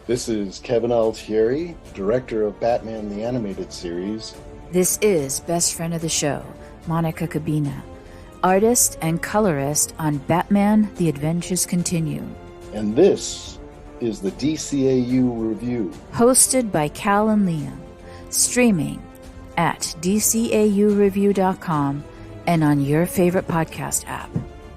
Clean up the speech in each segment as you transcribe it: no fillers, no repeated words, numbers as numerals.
This is Kevin Altieri, director of Batman the Animated Series. This is best friend of the show, Monica Kubina, artist and colorist on Batman The Adventures Continue. And this is the DCAU Review, hosted by Cal and Liam, streaming at DCAUreview.com and on your favorite podcast app.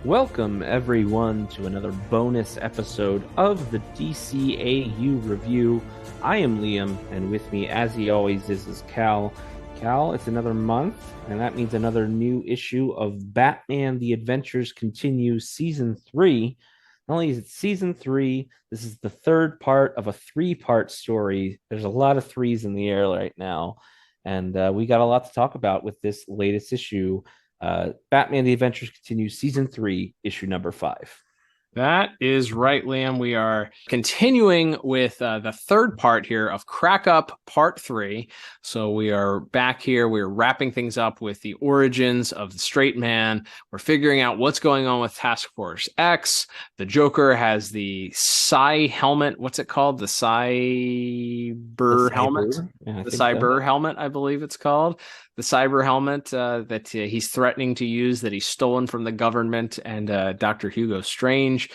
Welcome, everyone, to another bonus episode of the DCAU Review. I am Liam, and with me, as he always is Cal. Cal, it's another month, and that means another new issue of Batman The Adventures Continue Season 3. Not only is it Season 3, this is the third part of a three-part story. There's a lot of threes in the air right now, and we got a lot to talk about with this latest issue. Batman The Adventures Continue Season 3, issue number 5. That is right, Liam. We are continuing with the third part here of Crack Up Part 3. So we are back here. We're wrapping things up with the origins of the straight man. We're figuring out what's going on with Task Force X. The Joker has the Psy helmet. What's it called? The Cyber helmet? Yeah, the Cyber helmet, I believe it's called. The cyber helmet that he's threatening to use, that he's stolen from the government and Dr. Hugo Strange.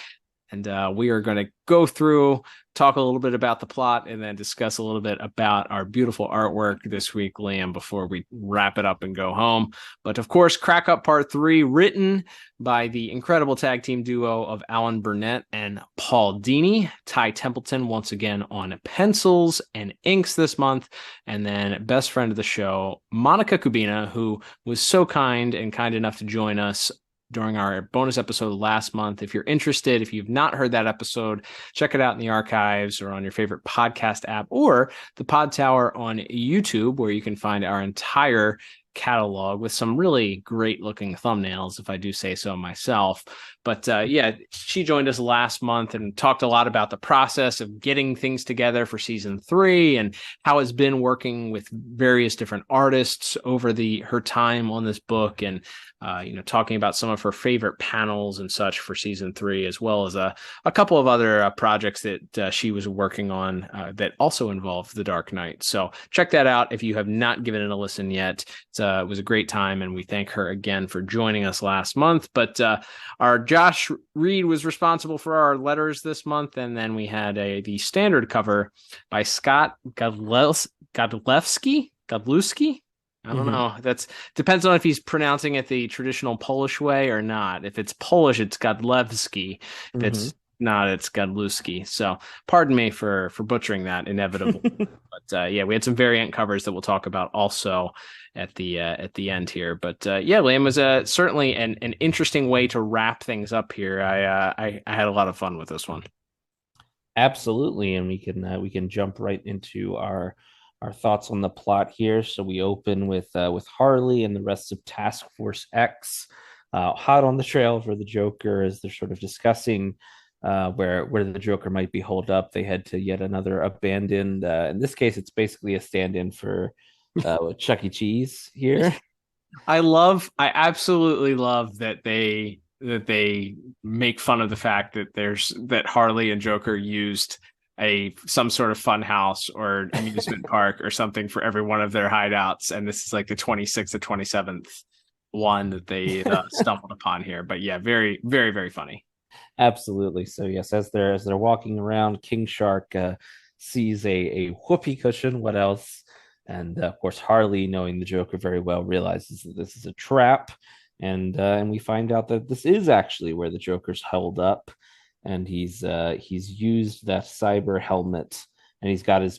And we are going to go through, talk a little bit about the plot, and then discuss a little bit about our beautiful artwork this week, Liam, before we wrap it up and go home. But of course, Crack Up Part 3, written by the incredible tag team duo of Alan Burnett and Paul Dini. Ty Templeton once again on pencils and inks this month. And then best friend of the show, Monica Kubina, who was so kind enough to join us during our bonus episode last month. If you're interested, if you've not heard that episode, check it out in the archives or on your favorite podcast app or the Pod Tower on YouTube, where you can find our entire catalog with some really great looking thumbnails, if I do say so myself. But yeah, she joined us last month and talked a lot about the process of getting things together for season 3 and how it's been working with various different artists over her time on this book, and talking about some of her favorite panels and such for season 3, as well as a couple of other projects that she was working on that also involved the Dark Knight. So check that out if you have not given it a listen yet. It was a great time, and we thank her again for joining us last month. But our Josh Reed was responsible for our letters this month, and then we had the standard cover by Scott Godlewski. I don't know. That's depends on if he's pronouncing it the traditional Polish way or not. If it's Polish, it's Godlewski. If it's not, it's Godlewski. So pardon me for butchering that inevitably. But yeah, we had some variant covers that we'll talk about also at the end here. But yeah, Liam, was certainly an interesting way to wrap things up here. I had a lot of fun with this one. Absolutely, and we can jump right into our thoughts on the plot here. So we open with Harley and the rest of Task Force X hot on the trail for the Joker as they're sort of discussing where the Joker might be holed up. They head to yet another abandoned, in this case, it's basically a stand-in for Chuck E. Cheese here. I absolutely love that they make fun of the fact that Harley and Joker used some sort of fun house or amusement park or something for every one of their hideouts, and this is like the 26th or 27th one that they stumbled upon here. But yeah, very, very, very funny. Absolutely. So yes, as they're walking around, King Shark sees a whoopee cushion. What else? And of course, Harley, knowing the Joker very well, realizes that this is a trap, and we find out that this is actually where the Joker's held up. And he's used that cyber helmet, and he's got a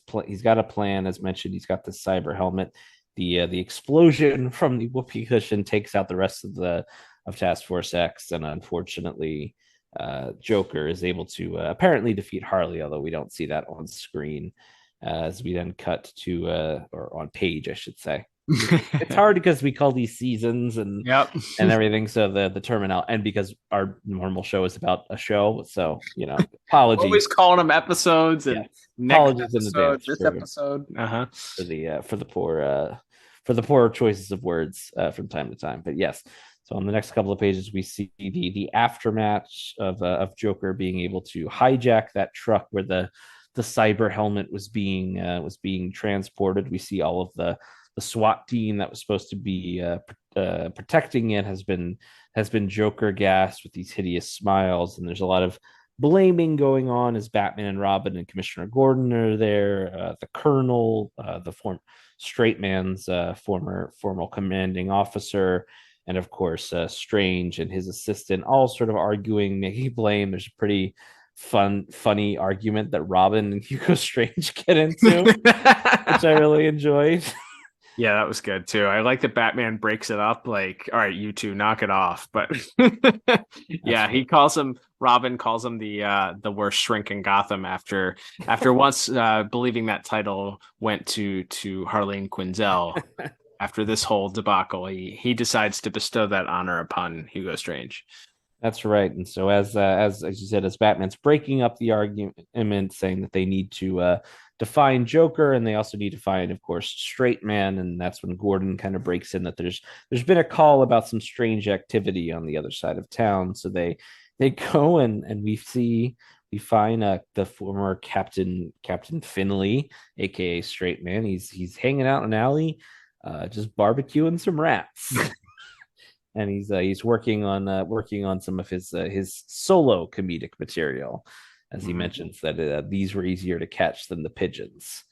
plan. As mentioned, he's got the cyber helmet. The explosion from the whoopee cushion takes out the rest of Task Force X, and unfortunately, Joker is able to apparently defeat Harley, although we don't see that on screen. As we then cut to or on page, I should say. It's hard because we call these seasons and everything, so the terminal, and because our normal show is about a show, so apologies. Always calling them episodes, and apologies in advance. This episode, for the poor choices of words from time to time. But yes, so on the next couple of pages, we see the aftermath of Joker being able to hijack that truck where the cyber helmet was being transported. We see all of the SWAT team that was supposed to be protecting it has been Joker gassed with these hideous smiles, and there's a lot of blaming going on as Batman and Robin and Commissioner Gordon are there. The Colonel, the Straight Man's former commanding officer, and of course Strange and his assistant, all sort of arguing, making blame. There's a pretty funny argument that Robin and Hugo Strange get into, which I really enjoyed. Yeah, that was good too. I like that Batman breaks it up like, all right, you two knock it off. But yeah, Robin calls him the worst shrink in Gotham after once believing that title went to Harleen Quinzel. After this whole debacle, he decides to bestow that honor upon Hugo Strange. That's right. And so as you said, as Batman's breaking up the argument, saying that they need to find Joker, and they also need to find, of course, Straight Man, and that's when Gordon kind of breaks in that there's been a call about some strange activity on the other side of town. So they go and we find the former Captain Finley, aka Straight Man. He's hanging out in an alley, just barbecuing some rats. And he's working on some of his solo comedic material, as he mentions that these were easier to catch than the pigeons.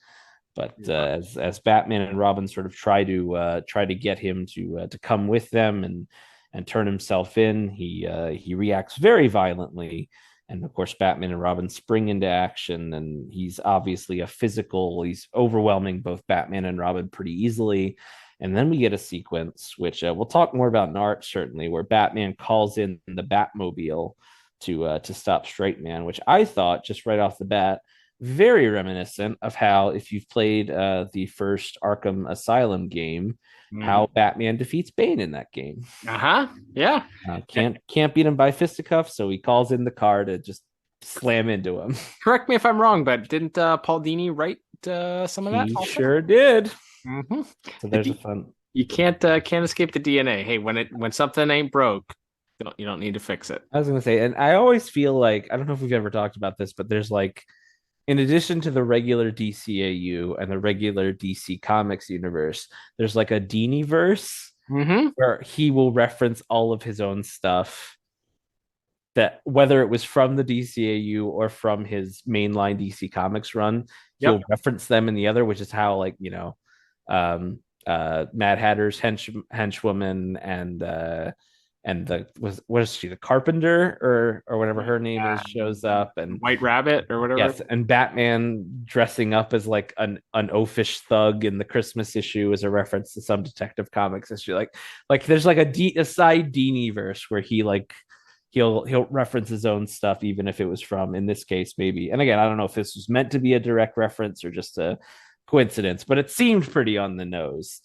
But as Batman and Robin sort of try to get him to come with them and turn himself in, he reacts very violently. And of course, Batman and Robin spring into action, and he's obviously he's overwhelming both Batman and Robin pretty easily. And then we get a sequence, which we'll talk more about in art, certainly, where Batman calls in the Batmobile to stop Straight Man, which I thought, just right off the bat, very reminiscent of how, if you've played the first Arkham Asylum game, how Batman defeats Bane in that game. Yeah. Can't beat him by fisticuffs, so he calls in the car to just slam into him. Correct me if I'm wrong, but didn't Paul Dini write some of that? He sure did. Mm-hmm. So there's a fun. You can't escape the DNA. Hey, when something ain't broke, you don't need to fix it. I was gonna say, and I always feel like, I don't know if we've ever talked about this, but there's like, in addition to the regular DCAU and the regular DC Comics universe, there's like a Dini-verse where he will reference all of his own stuff, that whether it was from the DCAU or from his mainline DC Comics run, he'll reference them in the other, which is how, like, Mad Hatter's henchwoman and what is she, the Carpenter or whatever her name is, shows up, and White Rabbit or whatever. Yes, and Batman dressing up as like an oafish thug in the Christmas issue is a reference to some Detective Comics issue. Like there's like a side Dini-verse where he'll reference his own stuff, even if it was from, in this case, maybe. And again, I don't know if this was meant to be a direct reference or just a coincidence, but it seemed pretty on the nose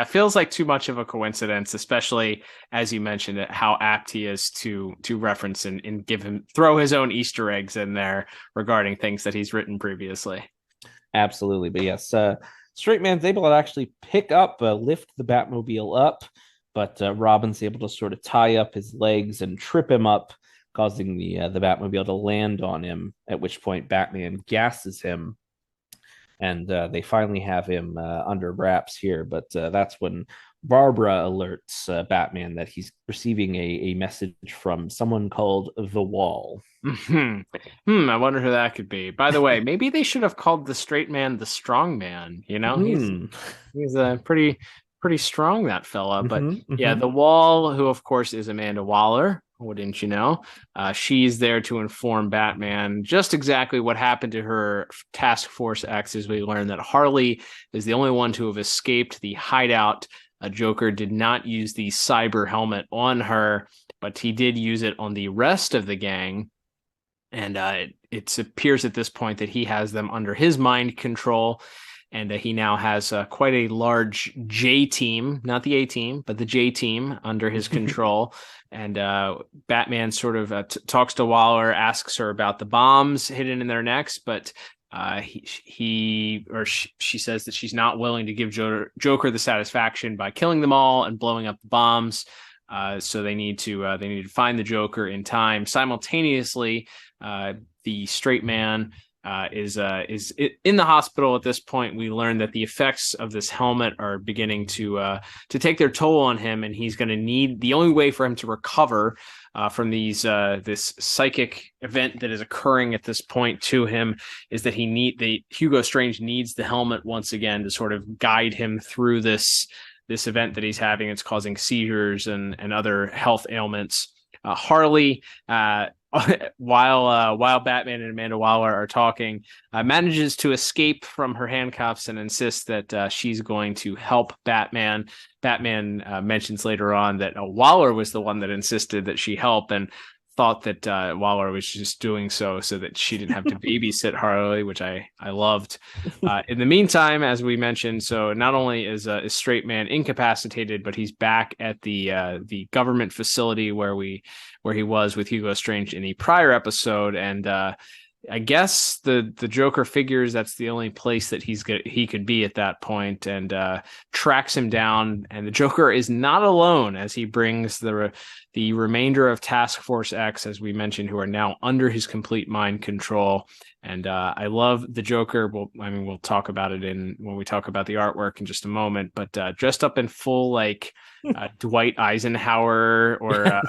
feels like too much of a coincidence, especially as you mentioned it, how apt he is to reference and throw his own Easter eggs in there regarding things that he's written previously. Absolutely. But yes, Straight Man's able to actually lift the Batmobile up, but Robin's able to sort of tie up his legs and trip him up, causing the Batmobile to land on him, at which point Batman gasses him. And they finally have him under wraps here. But that's when Barbara alerts Batman that he's receiving a message from someone called The Wall. I wonder who that could be. By the way, maybe they should have called the Straight Man the Strong Man. He's pretty strong, that fella. But yeah, The Wall, who of course is Amanda Waller. Wouldn't you know? She's there to inform Batman just exactly what happened to her Task Force X, as we learn that Harley is the only one to have escaped the hideout. Joker did not use the cyber helmet on her, but he did use it on the rest of the gang. And it appears at this point that he has them under his mind control. And he now has quite a large J team, not the A team, but the J team under his control. And Batman sort of talks to Waller, asks her about the bombs hidden in their necks, but she says that she's not willing to give Joker the satisfaction by killing them all and blowing up the bombs. So they need to find the Joker in time. Simultaneously, the Straight Man is in the hospital at this point. We learn that the effects of this helmet are beginning to take their toll on him, and he's going to need, the only way for him to recover from this psychic event that is occurring at this point to him is that Hugo Strange needs the helmet once again to sort of guide him through this event that he's having. It's causing seizures and other health ailments. Harley, while Batman and Amanda Waller are talking, manages to escape from her handcuffs and insists that she's going to help Batman. Batman mentions later on that Waller was the one that insisted that she help, and thought that Waller was just doing so that she didn't have to babysit Harley, which I loved. In the meantime, as we mentioned, so not only is Straight Man incapacitated, but he's back at the government facility where he was with Hugo Strange in the prior episode, and I guess the Joker figures that's the only place that he could be at that point, and tracks him down. And the Joker is not alone, as he brings the remainder of Task Force X, as we mentioned, who are now under his complete mind control. And I love the Joker. We'll talk about it when we talk about the artwork in just a moment. But dressed up in full Dwight Eisenhower or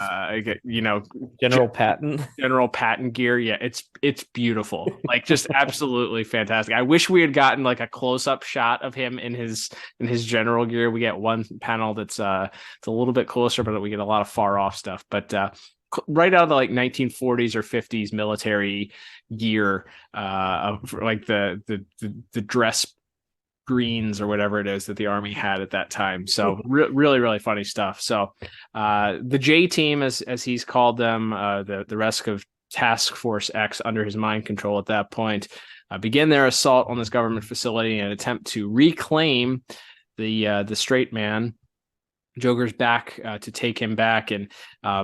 General Patton gear. Yeah, it's beautiful. Just absolutely fantastic. I wish we had gotten a close-up shot of him in his general gear. We get one panel that's it's a little bit closer, but we get a lot of far off stuff. But right out of the 1940s or 50s military gear, of the dress greens or whatever it is that the Army had at that time. So really, really funny stuff. So the J team, as he's called them, the rest of Task Force X under his mind control at that point, begin their assault on this government facility and attempt to reclaim the Straight Man. Joker's back to take him back, and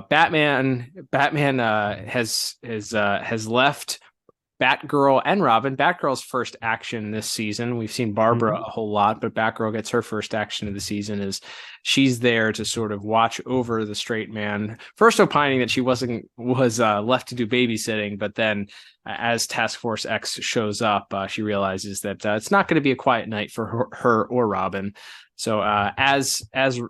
Batman has left Batgirl and Robin. Batgirl's first action this season. We've seen Barbara a whole lot, but Batgirl gets her first action of the season as she's there to sort of watch over the Straight Man. First opining that she was left to do babysitting, but then as Task Force X shows up, she realizes that it's not going to be a quiet night for her or Robin. So as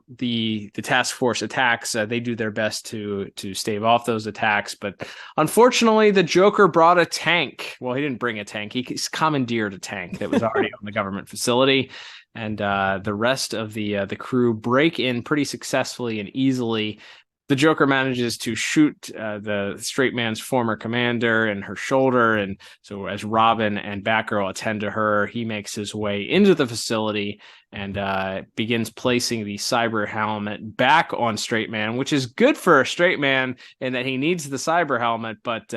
the task force attacks, they do their best to stave off those attacks. But unfortunately, the Joker brought a tank. Well, he didn't bring a tank. He's commandeered a tank that was already on the government facility. And the rest of the crew break in pretty successfully and easily. The Joker manages to shoot the Straight Man's former commander in her shoulder. And so as Robin and Batgirl attend to her, he makes his way into the facility and begins placing the cyber helmet back on Straight Man, which is good for a Straight Man in that he needs the cyber helmet. But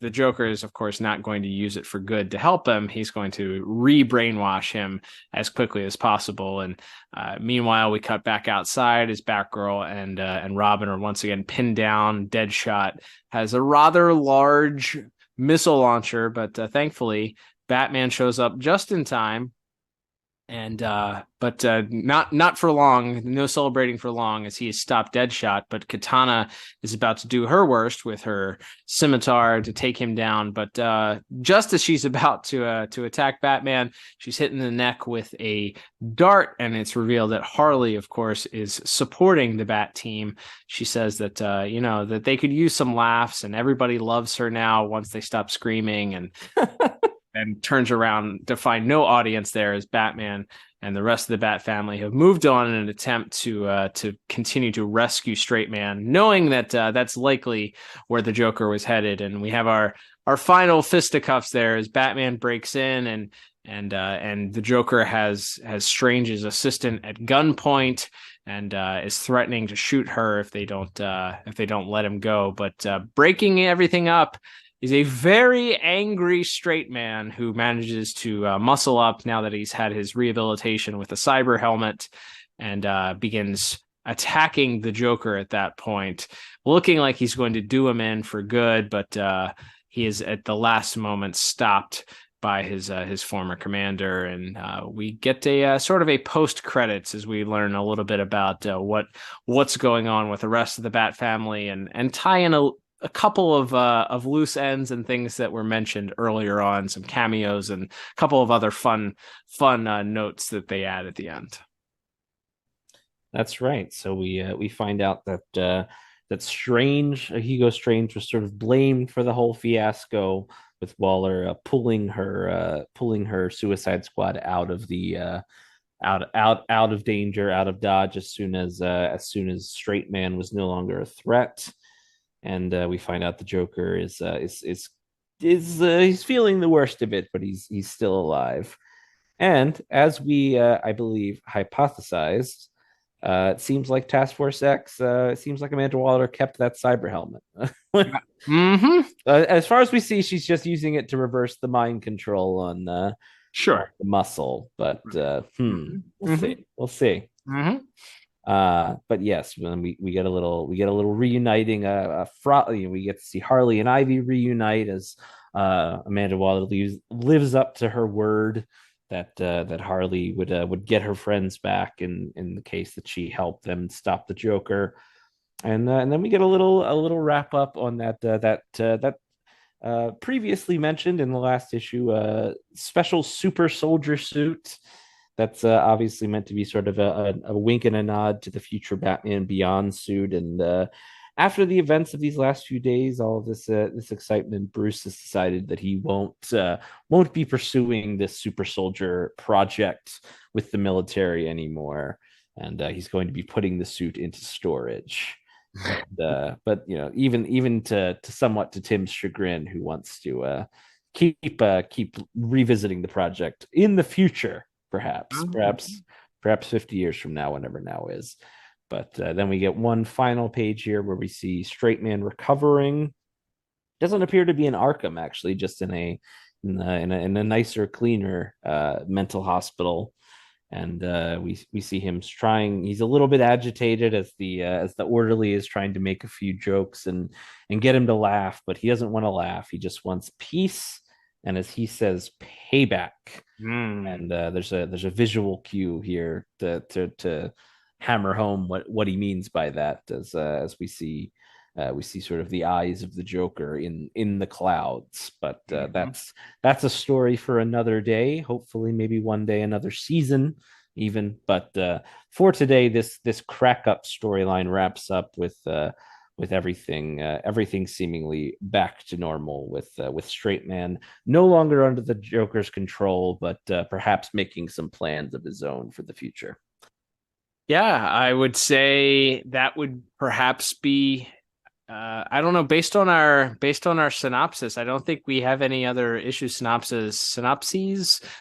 the Joker is, of course, not going to use it for good to help him. He's going to re-brainwash him as quickly as possible. And meanwhile, we cut back outside as Batgirl and Robin are once again pinned down. Deadshot has a rather large missile launcher, but thankfully, Batman shows up just in time. And but not for long. No celebrating for long, as he has stopped Deadshot. But Katana is about to do her worst with her scimitar to take him down. But just as she's about to attack Batman, she's hit in the neck with a dart, and it's revealed that Harley, of course, is supporting the Bat team. She says that that they could use some laughs, and everybody loves her now once they stop screaming, and and turns around to find no audience there as Batman and the rest of the Bat family have moved on in an attempt to continue to rescue Straight Man, knowing that that's likely where the Joker was headed. And we have our final fisticuffs there as Batman breaks in and the Joker has Strange's assistant at gunpoint and is threatening to shoot her if they don't let him go. But breaking everything up is a very angry Straight Man who manages to muscle up now that he's had his rehabilitation with a cyber helmet and begins attacking the Joker at that point, looking like he's going to do him in for good, but he is at the last moment stopped by his former commander. And we get a sort of a post-credits as we learn a little bit about what's going on with the rest of the Bat family and tie in a couple of loose ends and things that were mentioned earlier on, some cameos and a couple of other fun notes that they add at the end. That's right. So we find out that Hugo Strange was sort of blamed for the whole fiasco, with Waller pulling her Suicide Squad out of the out of danger, out of dodge as soon as Straight Man was no longer a threat. And we find out the Joker is he's feeling the worst of it, but he's still alive. And as we I believe hypothesized, it seems like Task Force X, it seems like Amanda Waller kept that cyber helmet. Mm-hmm. As far as we see, she's just using it to reverse the mind control on Sure. the muscle. But we'll see. We'll see. Mm-hmm. But yes, when we get a little reuniting, we get to see Harley and Ivy reunite as Amanda Waller lives up to her word that Harley would get her friends back in the case that she helped them stop the Joker. And then we get a little wrap up on that previously mentioned in the last issue, special super soldier suit. That's obviously meant to be sort of a wink and a nod to the future Batman Beyond suit. And after the events of these last few days, all of this excitement, Bruce has decided that he won't be pursuing this super soldier project with the military anymore, and he's going to be putting the suit into storage. But even to somewhat to Tim's chagrin, who wants to keep revisiting the project in the future, perhaps 50 years from now, whenever now is. But then we get one final page here where we see Straight Man recovering. Doesn't appear to be in Arkham, actually, just in a nicer, cleaner mental hospital. And we see him trying. He's a little bit agitated as the orderly is trying to make a few jokes and get him to laugh, but he doesn't want to laugh. He just wants peace, and as he says, payback. And there's a visual cue here to hammer home what he means by that, as we see sort of the eyes of the Joker in the clouds. But that's a story for another day. Hopefully, maybe one day, another season even. But for today, this crack up storyline wraps up with everything seemingly back to normal, with Straight Man no longer under the Joker's control, but perhaps making some plans of his own for the future. Yeah, I would say that would perhaps be. I don't know. Based on our synopsis, I don't think we have any other issue synopses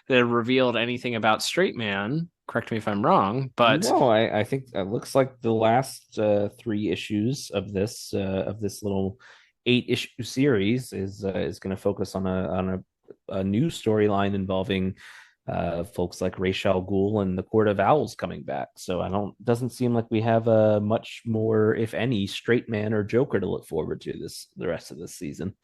that have revealed anything about Straight Man. Correct me if I'm wrong, but no, I think it looks like the last 3 issues of this little 8-issue series is going to focus on a new storyline involving folks like Ra's al Ghul and the Court of Owls coming back. So doesn't seem like we have much more, if any, Straight Man or Joker to look forward to the rest of this season.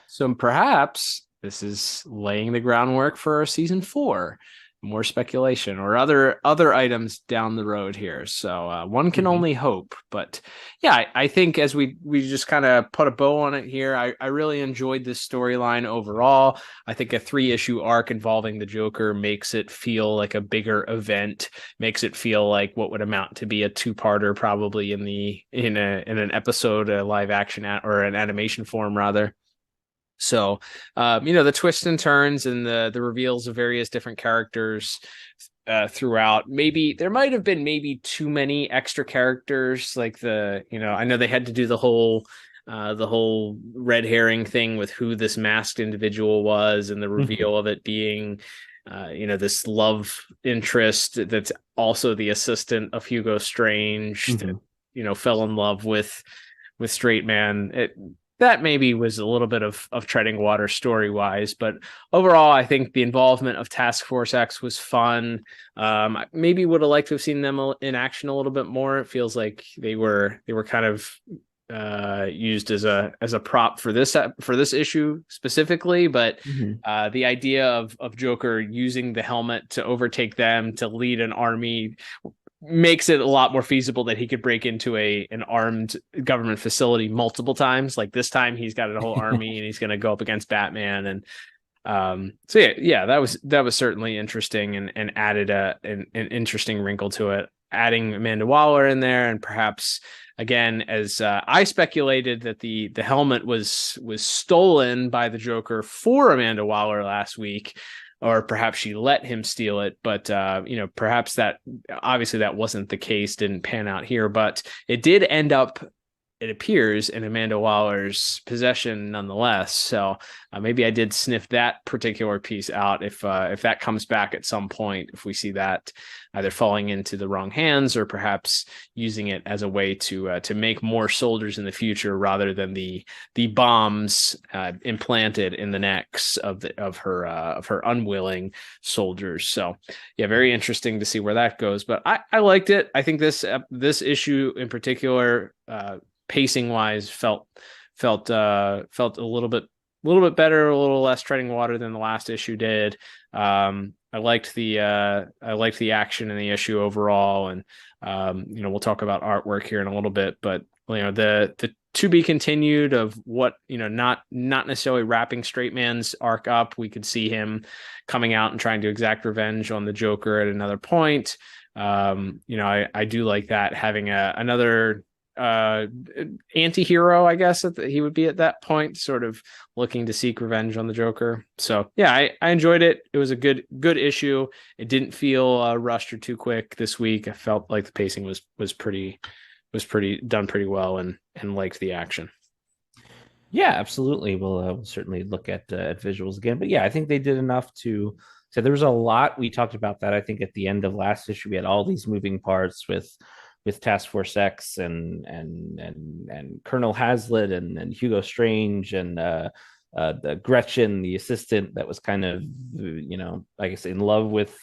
So perhaps this is laying the groundwork for season 4. More speculation or other items down the road here. So one can only hope. But yeah, I think as we just kind of put a bow on it here, I really enjoyed this storyline overall. I think a 3-issue arc involving the Joker makes it feel like a bigger event, makes it feel like what would amount to be a 2-parter, probably in an episode, a live action or an animation form rather. So, the twists and turns and the reveals of various different characters throughout. Maybe there might have been too many extra characters. Like I know they had to do the whole red herring thing with who this masked individual was, and the reveal of it being, this love interest that's also the assistant of Hugo Strange that, fell in love with Straight Man. That maybe was a little bit of treading water story-wise, but overall, I think the involvement of Task Force X was fun. Maybe would have liked to have seen them in action a little bit more. It feels like they were kind of used as a prop for this issue specifically, but the idea of Joker using the helmet to overtake them, to lead an army, makes it a lot more feasible that he could break into an armed government facility multiple times. Like this time he's got a whole army and he's going to go up against Batman. And so that was certainly interesting and added an interesting wrinkle to it, adding Amanda Waller in there. And perhaps again, as I speculated that the helmet was stolen by the Joker for Amanda Waller last week, or perhaps she let him steal it. But, perhaps that obviously that wasn't the case, didn't pan out here, but it did end up, it appears, in Amanda Waller's possession nonetheless. So maybe I did sniff that particular piece out. If that comes back at some point, if we see that either falling into the wrong hands or perhaps using it as a way to make more soldiers in the future rather than the bombs implanted in the necks of her unwilling soldiers. So yeah, very interesting to see where that goes. But I liked it. I think this issue in particular, pacing wise, felt a little bit better, a little less treading water than the last issue did. I liked the action in the issue overall, and we'll talk about artwork here in a little bit, but the to be continued of what, not necessarily wrapping Straight Man's arc up. We could see him coming out and trying to exact revenge on the Joker at another point. I do like that, having another anti-hero, I guess, that he would be at that point, sort of looking to seek revenge on the Joker. So yeah, I enjoyed it. It was a good issue. It didn't feel rushed or too quick this week. I felt like the pacing was pretty done pretty well, and liked the action. Yeah, absolutely. We'll certainly look at visuals again, but yeah, I think they did enough to. So there was a lot. We talked about that, I think, at the end of last issue. We had all these moving parts with Task Force X and Colonel Hazlitt and Hugo Strange and the Gretchen, the assistant that was kind of, I guess, in love with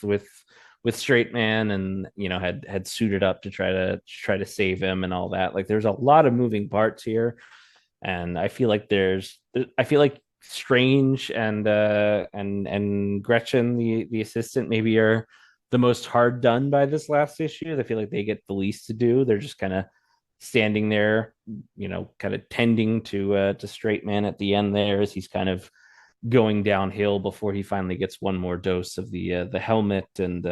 Straight Man, and had suited up to try to save him and all that. Like, there's a lot of moving parts here, and I feel like Strange and Gretchen, the assistant, maybe are the most hard done by this last issue. I feel like they get the least to do. They're just kind of standing there, kind of tending to Straight Man at the end there, as he's kind of going downhill before he finally gets one more dose of the helmet, and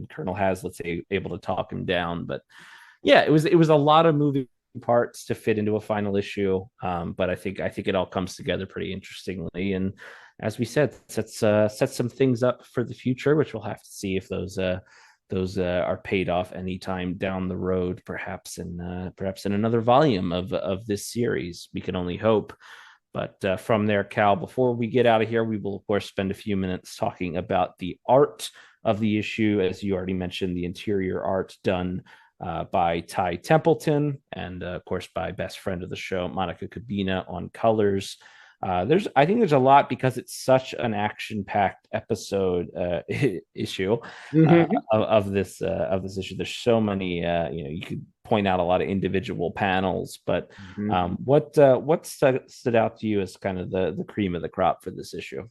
Colonel Hazlitt's able to talk him down. But yeah, it was a lot of moving parts to fit into a final issue. But I think it all comes together pretty interestingly, and as we said, sets some things up for the future, which we'll have to see if those are paid off anytime down the road, perhaps in another volume of this series. We can only hope. But from there, Cal, before we get out of here, we will, of course, spend a few minutes talking about the art of the issue. As you already mentioned, the interior art done by Ty Templeton, and of course by best friend of the show, Monica Kubina, on colors. I think there's a lot, because it's such an action-packed episode issue of this issue. There's so many, you could point out a lot of individual panels, but what stood out to you as kind of the cream of the crop for this issue?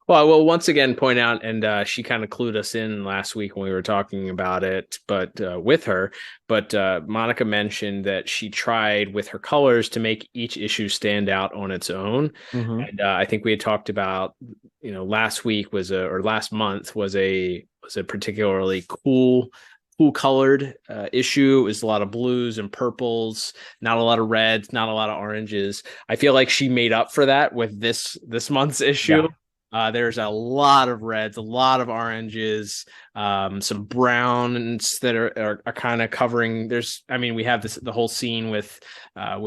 Well, I will once again point out, and she kind of clued us in last week when we were talking about it, but with her. But Monica mentioned that she tried with her colors to make each issue stand out on its own. And I think we had talked about, last month was a particularly cool colored issue. It was a lot of blues and purples, not a lot of reds, not a lot of oranges. I feel like she made up for that with this month's issue. Yeah. There's a lot of reds, a lot of oranges, some browns that are kind of covering. We have the whole scene with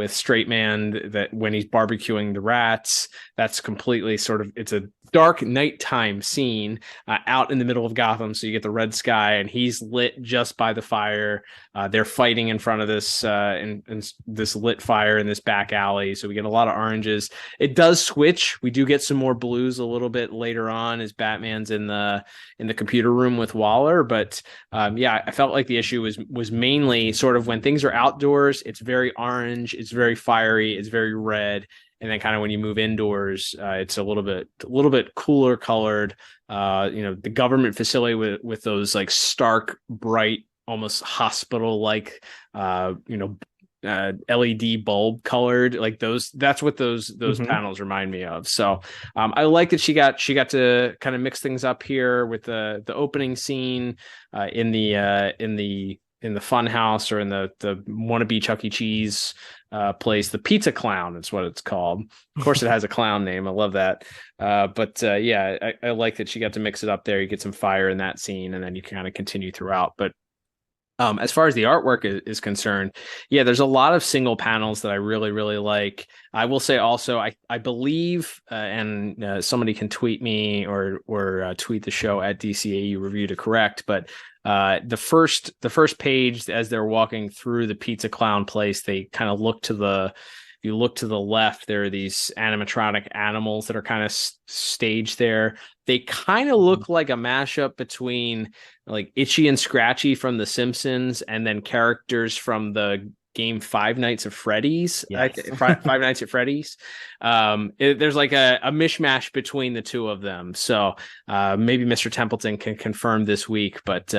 Straight Man, that when he's barbecuing the rats, that's completely it's a dark nighttime scene out in the middle of Gotham. So you get the red sky, and he's lit just by the fire. They're fighting in front of this in this lit fire in this back alley. So we get a lot of oranges. It does switch. We do get some more blues a little bit later on as Batman's in the computer room with Waller. But I felt like the issue was mainly sort of when things are outdoors, it's very orange, it's very fiery, it's very red. And then kind of when you move indoors, it's a little bit cooler colored. The government facility with those like stark, bright almost hospital like LED bulb colored, like that's what those panels remind me of. So I like that she got to kind of mix things up here with the opening scene in the fun house, or in the wannabe Chuck E. Cheese place, the Pizza Clown. It's what it's called. Of course, it has a clown name. I love that. But I like that she got to mix it up there. You get some fire in that scene, and then you kind of continue throughout. But as far as the artwork is concerned, yeah, there's a lot of single panels that I really, really like. I will say also, I believe, and somebody can tweet me or tweet the show at DCAU Review to correct, but the first page, as they're walking through the Pizza Clown place, they kind of look to the. If you look to the left, there are these animatronic animals that are kind of staged there. They kind of look like a mashup between like Itchy and Scratchy from The Simpsons, and then characters from the game Five Nights at Freddy's. Yes. Five Nights at Freddy's. There's like a mishmash between the two of them. So maybe Mr. Templeton can confirm this week, but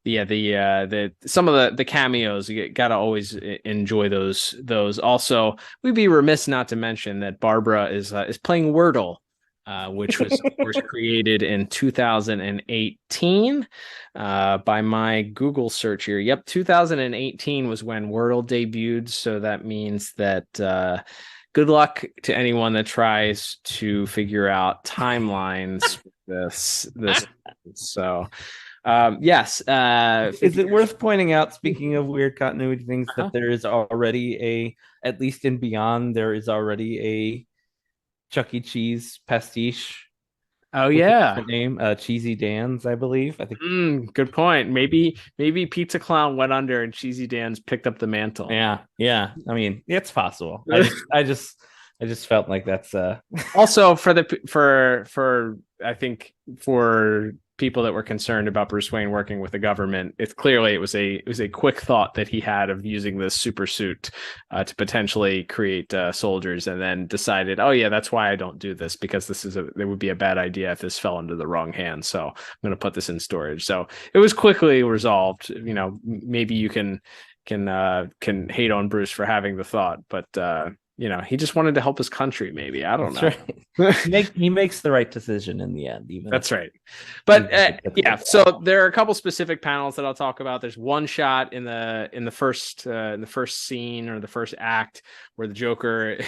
the some of the cameos, you gotta always enjoy those. Also, we'd be remiss not to mention that Barbara is playing Wordle, which was of course created in 2018 by my Google search here. Yep, 2018 was when Wordle debuted, so that means that good luck to anyone that tries to figure out timelines with this. So yes. Is it worth pointing out, speaking of weird continuity things, that there is already at least in Beyond, there is already a Chuck E. Cheese pastiche. Oh yeah, name Cheesy Dan's, I believe. I think. Good point. Maybe Pizza Clown went under and Cheesy Dan's picked up the mantle. Yeah. I mean, it's possible. I just felt like that's also for I think for people that were concerned about Bruce Wayne working with the government, it was a quick thought that he had of using this super suit to potentially create soldiers, and then decided, oh yeah, that's why I don't do this, because there would be a bad idea if this fell into the wrong hands. So I'm going to put this in storage. So it was quickly resolved. Maybe you can hate on Bruce for having the thought, but he just wanted to help his country. Maybe, I don't know. Right. He makes the right decision in the end. That's right. But so there are a couple specific panels that I'll talk about. There's one shot in the first scene, or the first act, where the Joker,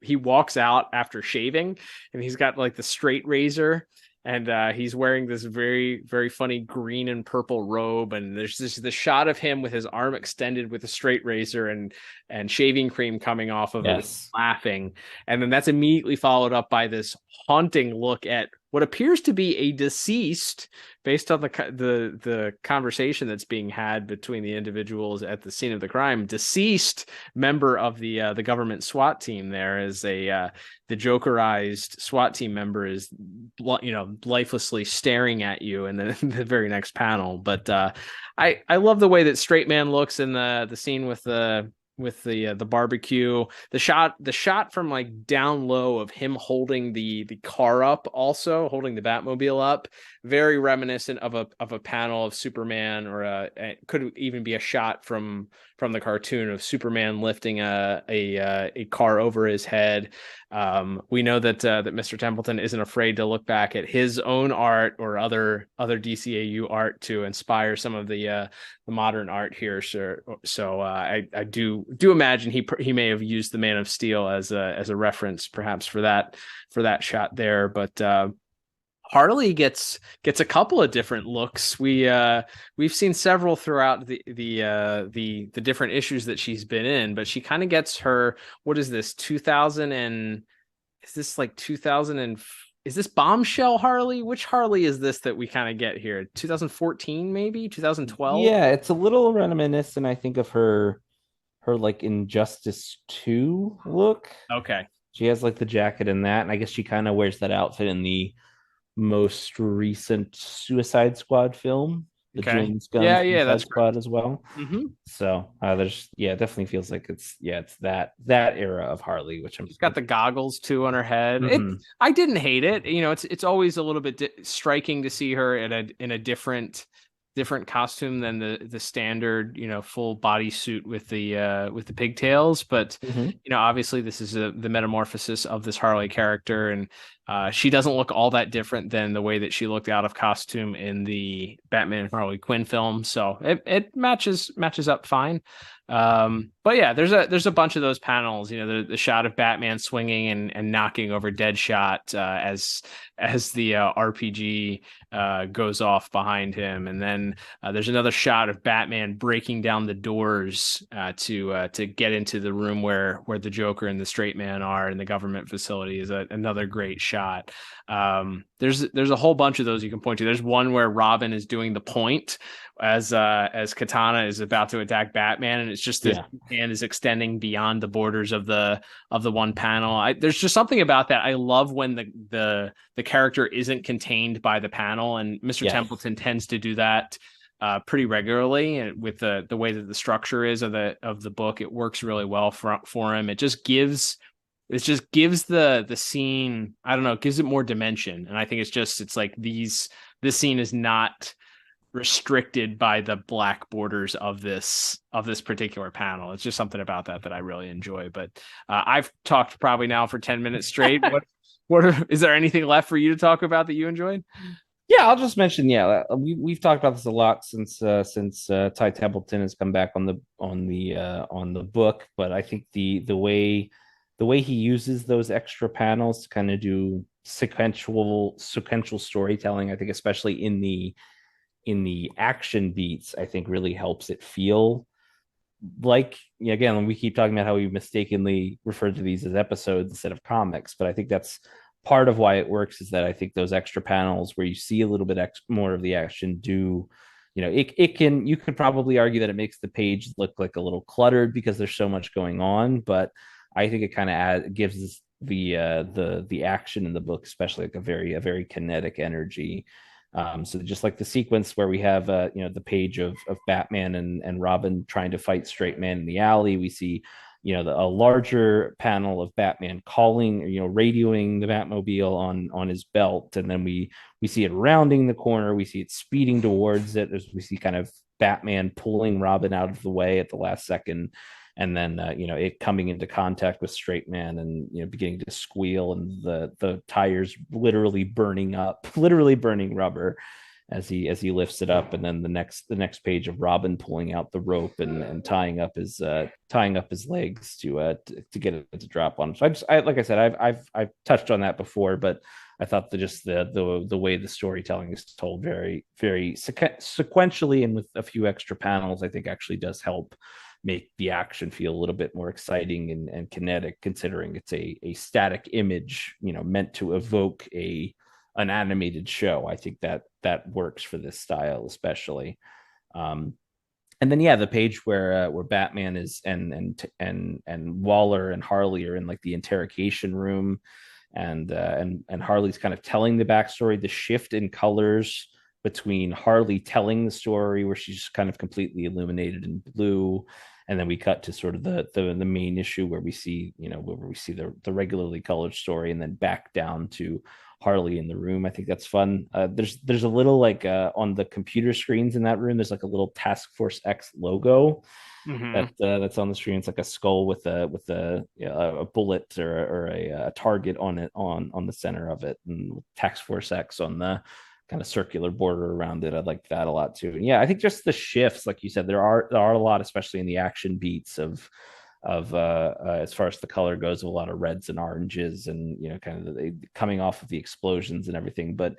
he walks out after shaving, and he's got like the straight razor. And he's wearing this very, very funny green and purple robe. And there's the shot of him with his arm extended with a straight razor and shaving cream coming off of it, laughing. And then that's immediately followed up by this haunting look at what appears to be a deceased, based on the conversation that's being had between the individuals at the scene of the crime, deceased member of the government SWAT team. There is the Jokerized SWAT team member is lifelessly staring at you in the very next panel. But I love the way that Straight Man looks in the scene with the barbecue. The shot from like down low of him holding the car up, also holding the Batmobile up, very reminiscent of a panel of Superman, or it could even be a shot from the cartoon of Superman lifting a car over his head. We know that Mr. Templeton isn't afraid to look back at his own art or other DCAU art to inspire some of the modern art here. So I do imagine he may have used the Man of Steel as a reference, perhaps for that shot there. But Harley gets a couple of different looks. We've seen several throughout the different issues that she's been in, but she kind of gets her, what is this, 2000 and is this like 2000 and is this Bombshell Harley? Which Harley is this that we kind of get here? 2014 maybe, 2012? Yeah, it's a little reminiscent, I think, of her like Injustice 2 look. Okay. She has like the jacket in that, and I guess she kind of wears that outfit in the most recent Suicide Squad film, the James Gunn Suicide Squad as well. Mm-hmm. So there's definitely feels like it's that era of Harley, which she's got the goggles too on her head. Mm-hmm. I didn't hate it. It's always a little bit striking to see her in a different different costume than the standard, full bodysuit with the pigtails. But obviously this is the metamorphosis of this Harley character, and she doesn't look all that different than the way that she looked out of costume in the Batman and Harley Quinn film. So it matches up fine. But yeah, there's a bunch of those panels, the shot of Batman swinging and knocking over Deadshot as the RPG goes off behind him, and then there's another shot of Batman breaking down the doors to get into the room where the Joker and the Straight Man are in the government facility is another great shot. There's a whole bunch of those you can point to. There's one where Robin is doing the point as Katana is about to attack Batman, and it's just this hand is extending beyond the borders of the one panel. There's just something about that. I love when the character isn't contained by the panel, and Mr. Templeton tends to do that pretty regularly, and with the way that the structure is of the book, it works really well for him. It just gives the scene, I don't know, it gives it more dimension. And I think it's like this scene is not restricted by the black borders of this particular panel. It's just something about that I really enjoy. But I've talked probably now for 10 minutes straight. Is there anything left for you to talk about that you enjoyed? Yeah, I'll just mention. Yeah, we've talked about this a lot since Ty Templeton has come back on the book. But I think the way he uses those extra panels to kind of do sequential storytelling, I think especially in the action beats, I think really helps it feel like, again, we keep talking about how we mistakenly refer to these as episodes instead of comics, but I think that's part of why it works, is that I think those extra panels where you see a little bit more of the action do, you could probably argue that it makes the page look like a little cluttered because there's so much going on, but I think it kind of gives the action in the book, especially like a very kinetic energy. So just like the sequence where we have the page of Batman and Robin trying to fight Straight Man in the alley, we see a larger panel of Batman calling, radioing the Batmobile on his belt, and then we see it rounding the corner, we see it speeding towards it, we see kind of Batman pulling Robin out of the way at the last second, and then it coming into contact with Straight Man and beginning to squeal, and the tires literally burning rubber as he lifts it up, and then the next page of Robin pulling out the rope and tying up his legs to get it to drop on him. So like I said, I've touched on that before, but I thought the way the storytelling is told very sequentially and with a few extra panels, I think actually does help make the action feel a little bit more exciting and kinetic, considering it's a static image, meant to evoke an animated show. I think that works for this style especially. And then the page where Batman is and Waller and Harley are in like the interrogation room, and Harley's kind of telling the backstory, the shift in colors between Harley telling the story where she's kind of completely illuminated in blue, and then we cut to sort of the main issue where we see the regularly colored story, and then back down to Harley in the room. I think that's fun. There's a little like on the computer screens in that room, there's like a little Task Force X logo that's on the screen. It's like a skull with a bullet or a target on it on the center of it, and Task Force X on the kind of circular border around it. I like that a lot too. And I think just the shifts, like you said, there are a lot, especially in the action beats of as far as the color goes, a lot of reds and oranges, and kind of coming off of the explosions and everything, but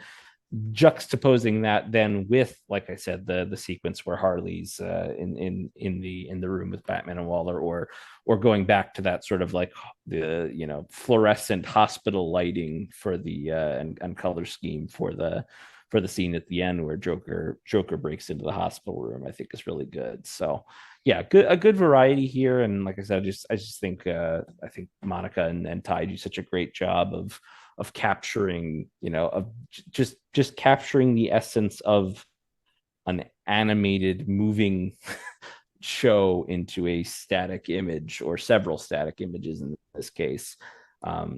juxtaposing that then with, like I said, the sequence where Harley's in the room with Batman and Waller, or going back to that sort of like the fluorescent hospital lighting for the and color scheme for the scene at the end where Joker breaks into the hospital room, I think is really good. So a good variety here. And like I said, I just think I think Monica and Ty do such a great job of capturing, of just capturing the essence of an animated moving show into a static image, or several static images in this case.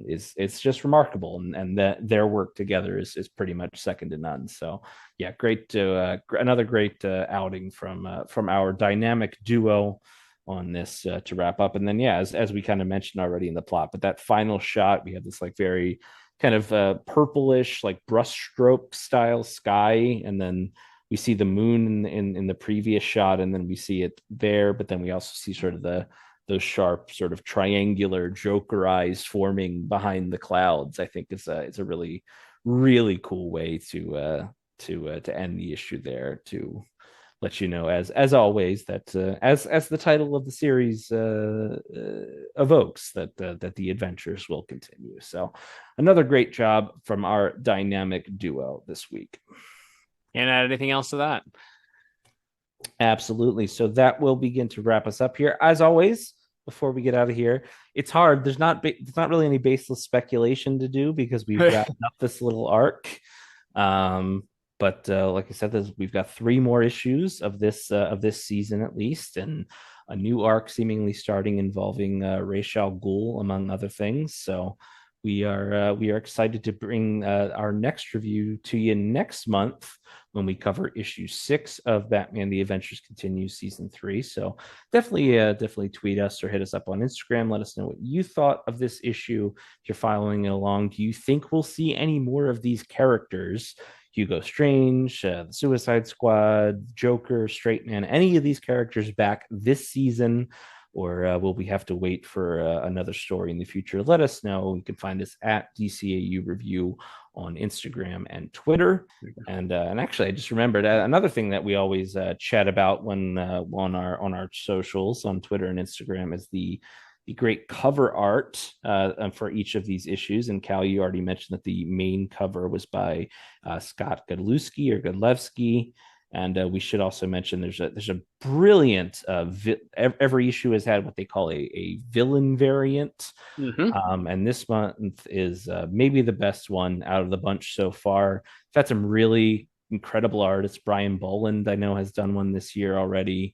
is it's just remarkable, and that their work together is pretty much second to none. So yeah, great to another great outing from our dynamic duo on this to wrap up. And then yeah, as we kind of mentioned already in the plot, but that final shot, we have this like very kind of purplish like brushstroke style sky, and then we see the moon in the previous shot, and then we see it there, but then we also see sort of those sharp sort of triangular Joker eyes forming behind the clouds. I think it's a really really cool way to end the issue there, to let you know, as always, that as the title of the series evokes, that the adventures will continue. So another great job from our dynamic duo this week. And add anything else to that? Absolutely. So that will begin to wrap us up here. As always, before we get out of here, it's hard. There's not really any baseless speculation to do because we've wrapped up this little arc. But like I said, we've got 3 more issues of this season at least, and a new arc seemingly starting involving Ra's al Ghul, among other things. So we are excited to bring our next review to you next month when we cover issue 6 of Batman: The Adventures Continue season 3. So definitely tweet us or hit us up on Instagram. Let us know what you thought of this issue. If you're following it along, do you think we'll see any more of these characters? Hugo Strange, the Suicide Squad, Joker, Straight Man, any of these characters back this season? Or will we have to wait for another story in the future? Let us know. You can find us at DCAU Review on Instagram and Twitter. And actually, I just remembered another thing that we always chat about when on our socials on Twitter and Instagram is the great cover art for each of these issues. And Cal, you already mentioned that the main cover was by Scott Godlewski. And we should also mention there's a brilliant every issue has had what they call a villain variant. Mm-hmm. And this month is maybe the best one out of the bunch so far. We've had some really incredible artists. Brian Boland, I know, has done one this year already.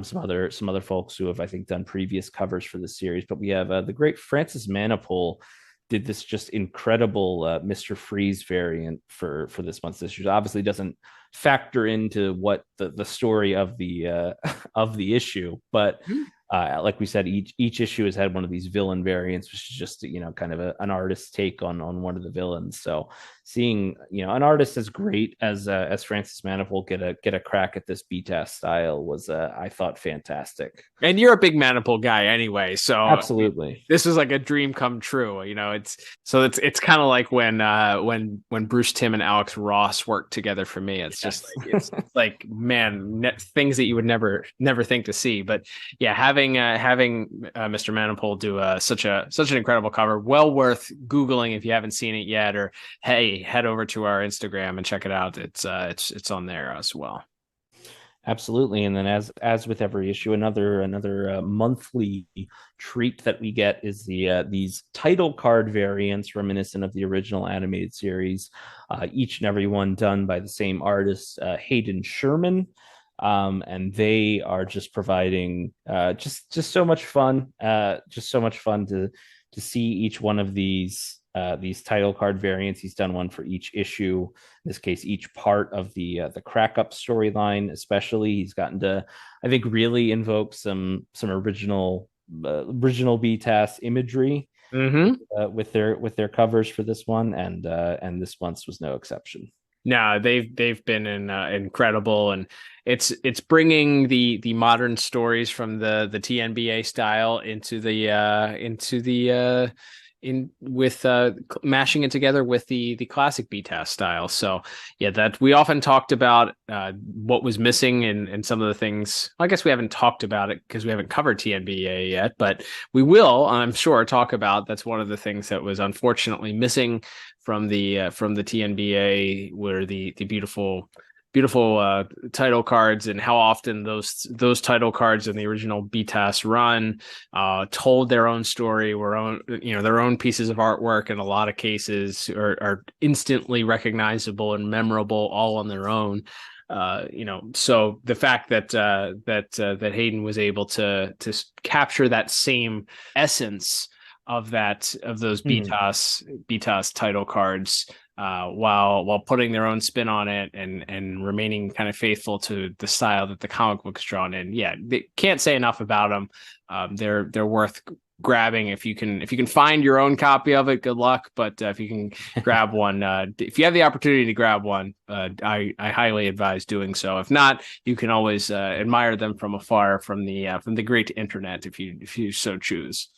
Some other folks who have, I think, done previous covers for the series. But we have the great Francis Manapul did this just incredible Mr. Freeze variant for this month's issue. Obviously doesn't factor into what the story of the issue, but like we said, each issue has had one of these villain variants, which is just kind of an artist's take on one of the villains. So seeing an artist as great as Francis Manapul get a crack at this BTAS style was I thought fantastic. And you're a big Manapul guy anyway, so absolutely, this is like a dream come true. It's kind of like when Bruce Timm and Alex Ross worked together for me. It's just it's like man, things that you would never think to see. But yeah, having Mr. Manapul do such an incredible cover, well worth Googling if you haven't seen it yet, or hey, head over to our Instagram and check it out. It's on there as well. Absolutely. And then as with every issue, another monthly treat that we get is these title card variants reminiscent of the original animated series, each and every one done by the same artist, Hayden Sherman. And they are just providing just so much fun, to see each one of these title card variants. He's done one for each issue. In this case, each part of the Crack Up storyline, especially. He's gotten to, I think, really invoke some original BTAS imagery with their covers for this one, and this month's was no exception. No, they've been incredible, and it's bringing the modern stories from the TNBA style with mashing it together with the classic BTAS style. So yeah, that we often talked about what was missing in some of the things. I guess we haven't talked about it because we haven't covered TNBA yet, but we will, I'm sure, talk about. That's one of the things that was unfortunately missing from the TNBA, were the beautiful title cards, and how often those title cards in the original BTAS run told their own story, their own pieces of artwork. In a lot of cases are instantly recognizable and memorable all on their own. So the fact that Hayden was able to capture that same essence of those BTAS title cards, while putting their own spin on it and remaining kind of faithful to the style that the comic book is drawn in. Yeah, they can't say enough about them. They're worth grabbing if you can find your own copy of it. Good luck, but if you can grab one, if you have the opportunity to grab one, I highly advise doing so. If not, you can always admire them from afar from the great internet if you so choose.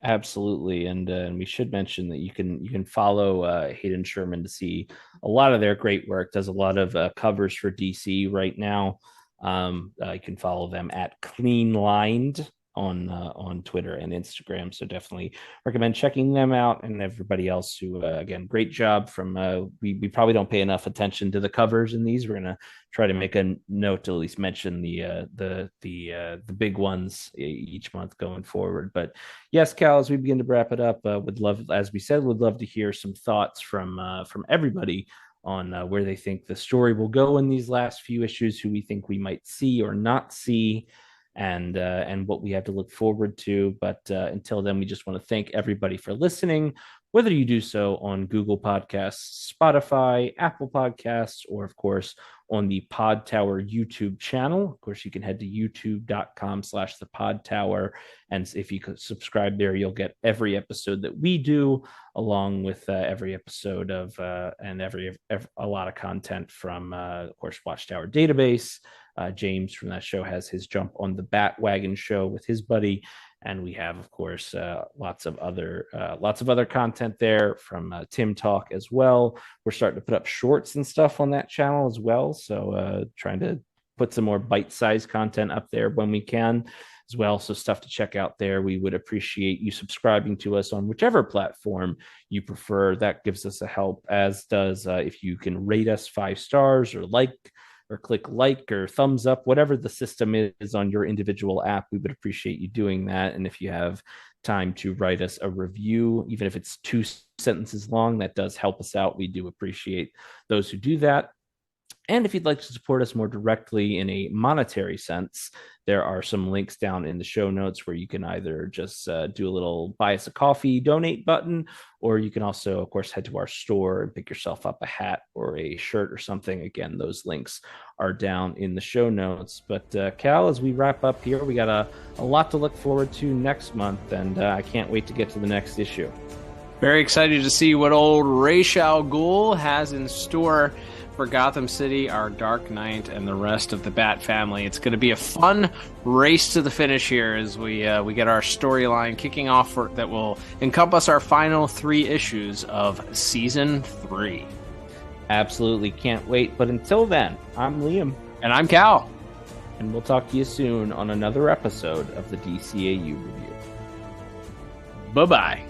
Absolutely, and we should mention that you can follow Hayden Sherman to see a lot of their great work. Does a lot of covers for DC right now. You can follow them at Clean Lined on Twitter and Instagram. So definitely recommend checking them out, and everybody else who again, great job from we probably don't pay enough attention to the covers in these. We're gonna try to make a note to at least mention the big ones each month going forward. But yes, Cal, as we begin to wrap it up, would love, as we said, would love to hear some thoughts from everybody on where they think the story will go in these last few issues, who we think we might see or not see, and what we have to look forward to. But until then, we just want to thank everybody for listening, whether you do so on Google Podcasts, Spotify, Apple Podcasts, or of course on the Pod Tower YouTube channel. Of course, you can head to youtube.com/the Pod Tower, and if you could subscribe there, you'll get every episode that we do, along with every episode of and every a lot of content from of course Watchtower Database. James from that show has his jump on the Bat-Wagon show with his buddy, and we have, of course, lots of other content there from Tim Talk as well. We're starting to put up shorts and stuff on that channel as well, so trying to put some more bite-sized content up there when we can as well. So stuff to check out there. We would appreciate you subscribing to us on whichever platform you prefer. That gives us a help, as does if you can rate us 5 stars or click like or thumbs up, whatever the system is on your individual app. We would appreciate you doing that. And if you have time to write us a review, even if it's 2 sentences long, that does help us out. We do appreciate those who do that. And if you'd like to support us more directly in a monetary sense, there are some links down in the show notes where you can either just do a little buy us a coffee donate button, or you can also, of course, head to our store and pick yourself up a hat or a shirt or something. Again, those links are down in the show notes. But Cal, as we wrap up here, we got a lot to look forward to next month, and I can't wait to get to the next issue. Very excited to see what old Ra's al Ghul has in store for Gotham City, our Dark Knight, and the rest of the Bat family. It's going to be a fun race to the finish here as we get our storyline kicking off that will encompass our final 3 issues of Season 3. Absolutely. Can't wait. But until then, I'm Liam. And I'm Cal. And we'll talk to you soon on another episode of the DCAU Review. Bye-bye.